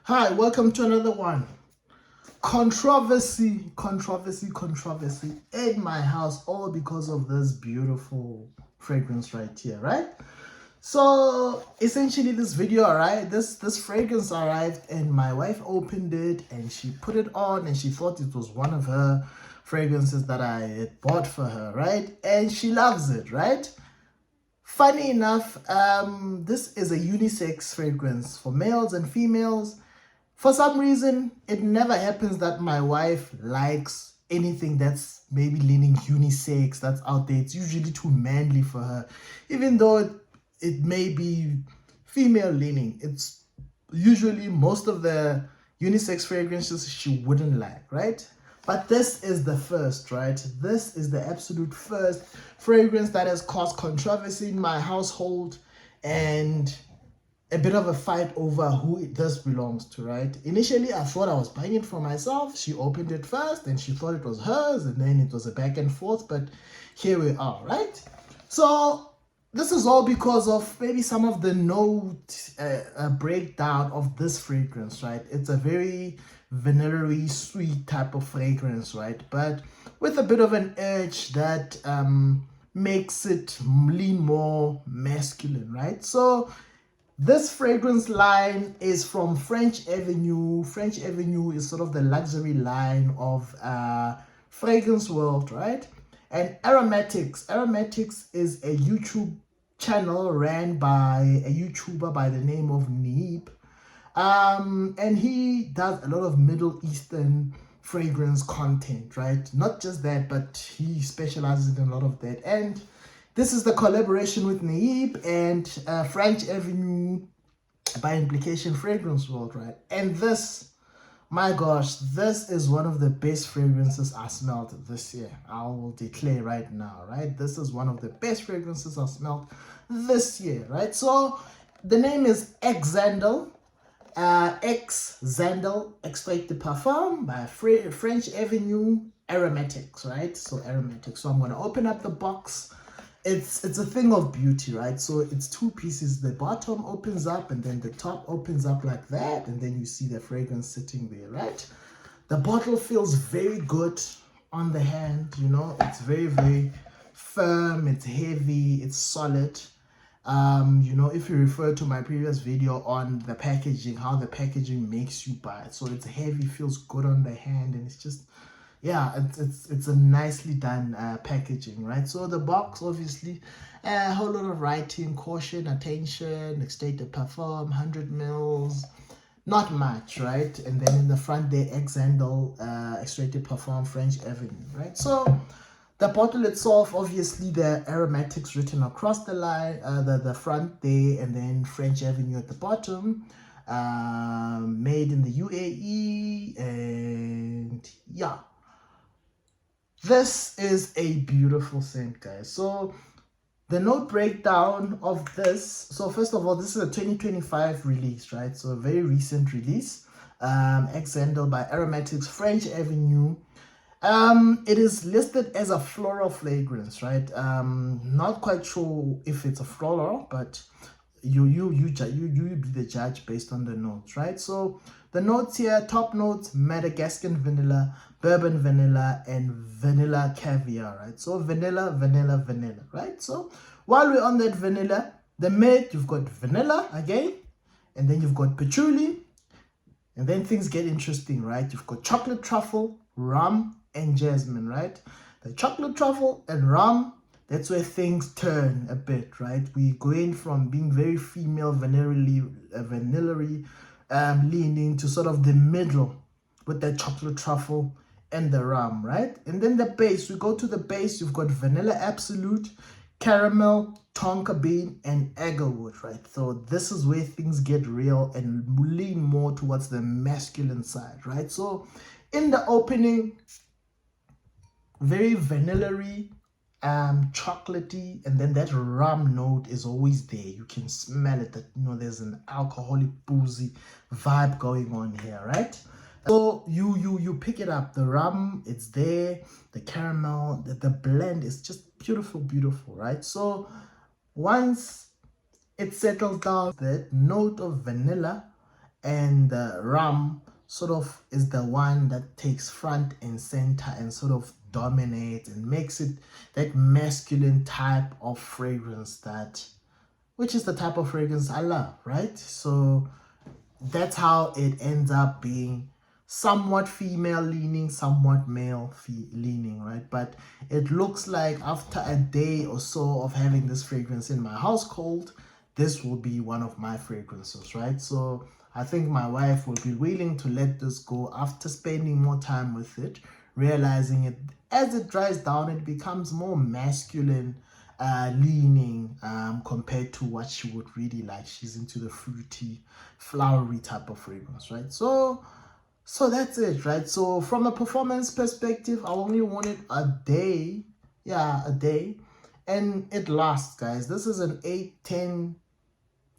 Hi, welcome to another one. Controversy in my house, all because of this beautiful fragrance right here, right? So essentially this video, alright, this fragrance arrived and my wife opened it and she put it on and she thought it was one of her fragrances that I had bought for her, right? And she loves it, right? Funny enough, this is a unisex fragrance for males and females. For some reason, it never happens that my wife likes anything that's maybe leaning unisex, that's out there. It's usually too manly for her. Even though it may be female leaning, it's usually most of the unisex fragrances she wouldn't like, right? But this is the first, right? This is the absolute first fragrance that has caused controversy in my household and a bit of a fight over who this belongs to, right? Initially, I thought I was buying it for myself. She opened it first and she thought it was hers, and then it was a back and forth, but here we are, right? So this is all because of maybe some of the note breakdown of this fragrance, right? It's a very vanilla-y, sweet type of fragrance, right? But with a bit of an edge that makes it lean more masculine, right? So this fragrance line is from French Avenue. French Avenue is sort of the luxury line of fragrance world, right? And Aromatix is a YouTube channel ran by a YouTuber by the name of Neeb. And he does a lot of Middle Eastern fragrance content, right? Not just that, but he specializes in a lot of that. And this is the collaboration with Naib and French Avenue, by implication, Fragrance World, right? And this, my gosh, this is one of the best fragrances I smelled this year. I will declare right now, right? This is one of the best fragrances I smelled this year, right? So the name is Xandal Extrait de Parfum by French Avenue Aromatix, right? So Aromatix. So I'm going to open up the box. It's a thing of beauty, right? So it's two pieces. The bottom opens up and then the top opens up like that, and then you see the fragrance sitting there, right? The bottle feels very good on the hand, you know. It's very, very firm, it's heavy, it's solid. You know, if you refer to my previous video on the packaging, how the packaging makes you buy it. So it's heavy, feels good on the hand, and it's just, yeah, it's a nicely done packaging, right? So the box, obviously, a whole lot of writing: caution, attention, extrait de parfum, 100 mils, not much, right? And then in the front there, Xandal Extrait de Parfum, French Avenue, right? So the bottle itself, obviously, the aromatics written across the line, the front there, and then French Avenue at the bottom. Made in the UAE, and yeah, this is a beautiful scent, guys. So the note breakdown of this. So first of all, this is a 2025 release, right? So a very recent release. Xandal by Aromatix, French Avenue. It is listed as a floral fragrance, right? Not quite sure if it's a floral, but you be the judge based on the notes, right? So the notes here: top notes, Madagascar vanilla, bourbon vanilla, and vanilla caviar, right? So vanilla, right? So while we're on that vanilla, the mid, you've got vanilla again, and then you've got patchouli, and then things get interesting, right? You've got chocolate truffle, rum, and jasmine, right? The chocolate truffle and rum, that's where things turn a bit, right? We going from being very female, vanilla-y, leaning to sort of the middle with the chocolate truffle and the rum, right? And then the base, we go to the base, you've got vanilla absolute, caramel, Tonka Bean, and Agarwood, right? So this is where things get real and lean more towards the masculine side, right? So in the opening, very vanilla-y, chocolatey, and then that rum note is always there. You can smell it, that, you know, there's an alcoholic, boozy vibe going on here, right? So you pick it up. The rum, it's there. The caramel, the blend is just beautiful, right? So once it settles down, that note of vanilla and the rum sort of is the one that takes front and center and sort of dominates and makes it that masculine type of fragrance, that which is the type of fragrance I love, right? So that's how it ends up being somewhat female leaning, somewhat male leaning, right? But it looks like after a day or so of having this fragrance in my household, this will be one of my fragrances, right? So I think my wife will be willing to let this go after spending more time with it, realizing it as it dries down, it becomes more masculine leaning compared to what she would really like. She's into the fruity, flowery type of fragrance, right? So that's it, right? So from a performance perspective, I only wanted a day, yeah, a day, and it lasts, guys. This is an 8, 10,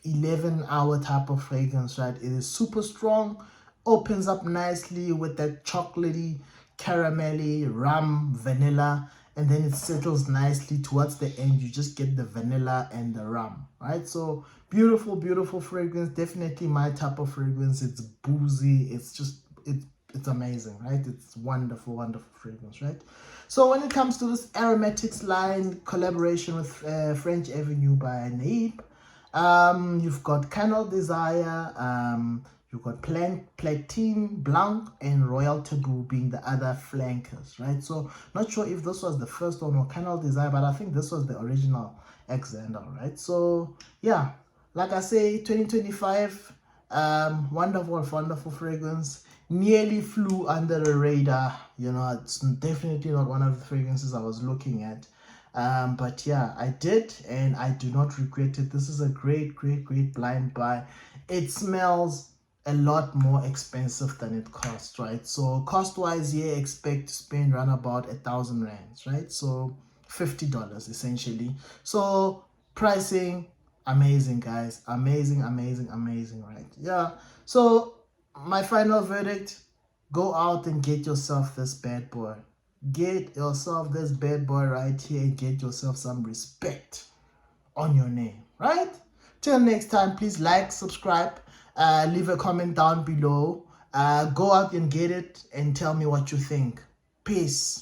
11-hour type of fragrance, right? It is super strong, opens up nicely with that chocolatey, caramelly, rum, vanilla, and then it settles nicely towards the end. You just get the vanilla and the rum, right? So beautiful, beautiful fragrance. Definitely my type of fragrance. It's boozy. It's just, it's amazing, right? It's wonderful, wonderful fragrance, right? So when it comes to this Aromatix line collaboration with French Avenue by Naib, you've got Canal Desire, you've got Platine Blanc and Royal Taboo being the other flankers, right? So not sure if this was the first one or Canal Desire, but I think this was the original Xandal, right? So yeah, like I say, 2025, wonderful, wonderful fragrance. Nearly flew under the radar. You know, it's definitely not one of the fragrances I was looking at. But yeah, I did, and I do not regret it. This is a great, great, great blind buy. It smells a lot more expensive than it costs, right? So cost wise, yeah, expect to spend around about 1,000 rands, right? So $50 essentially. So pricing, amazing, guys, amazing, amazing, amazing, right? Yeah. So my final verdict: go out and get yourself this bad boy. Get yourself this bad boy right here and get yourself some respect on your name, right? Till next time, please like, subscribe, leave a comment down below. Go out and get it and tell me what you think. Peace.